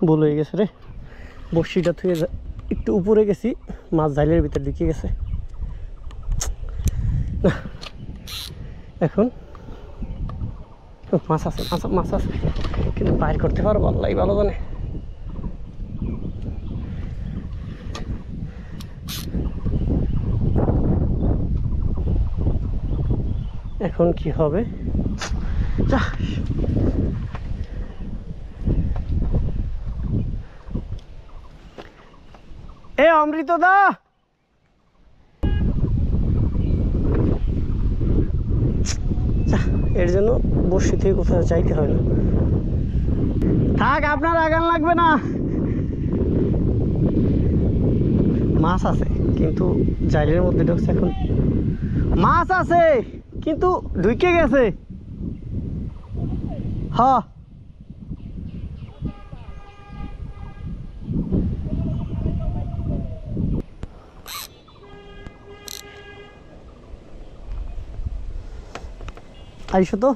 ভুল হয়ে গেছে রে, বড়শিটা থুয়ে একটু উপরে গেছি, মাছ জালের ভিতরে ঢুকে গেছে। এখন মাছ আছে, মাছ আছে, কিন্তু বাইর করতে পারবো আল্লাহ ভালো জানে। এখন কি হবে? এ অমৃত দা, এর জন্য বর্ষি থেকে কোথাও চাইতে হয় না। থাক, আপনার আগান লাগবে না। মাছ আছে কিন্তু জাইলের মধ্যে ঢুকছে। এখন মাছ আছে কিন্তু ঢুকে গেছে। হ্যাঁ, আইসো তো।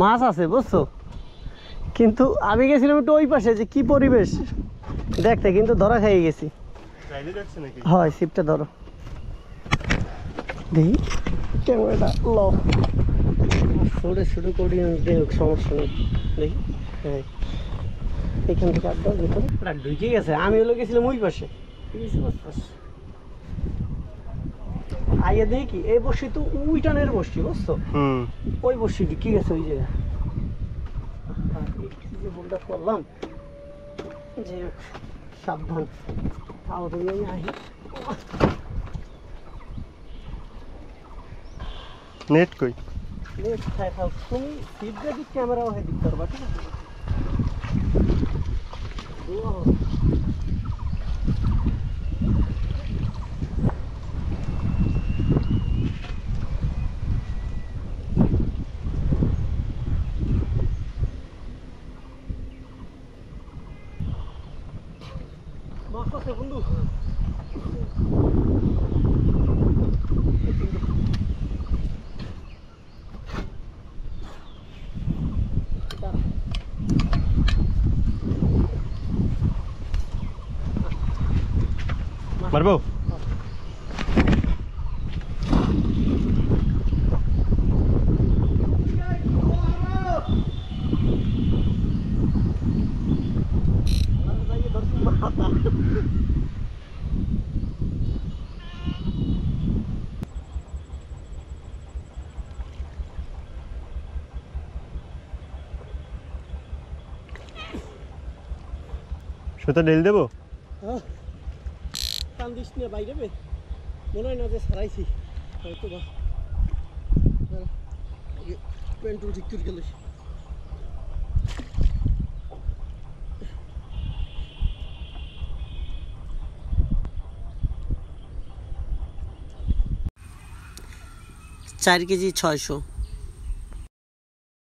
মাছ আছে বুঝছো, কিন্তু আমি গেছিলাম একটু ওই পাশে, যে কি পরিবেশ দেখতে, কিন্তু ধরা খাইয়ে গেছি। হয় ছিপটা ধরো, দেখি ক্যামেরাটা ল, ছোটো ছোটো করি হোক, সমস্যা নেই। দেখি, হ্যাঁ এখান থেকে আড্ডা ভিতরে ঢুকে গেছে। আমি হলো গেছিলাম ওই পাশে, আইয়া দেখি এই বসি তো উইটানের বসছি বুঝছো, ওই বসি ঢুকে গেছে ওই জায়গায়। যে বলটা করলাম যে সাবধান, তাও তুমি আমি আহি। নেট কই? নেট খাই থাক, তুমি ফিডব্যাক ক্যামেরা হয়ে দিতে পারবা, ঠিক আছে? মাছ আছে বন্ধু, মারবো? সুতা ঢেল দেবো? টান দিস নিয়ে বাইরে মনে হয় না যে সারাইছি, হয়তো বা পেন্টু ঠিক করে গেলে। চার কেজি 600।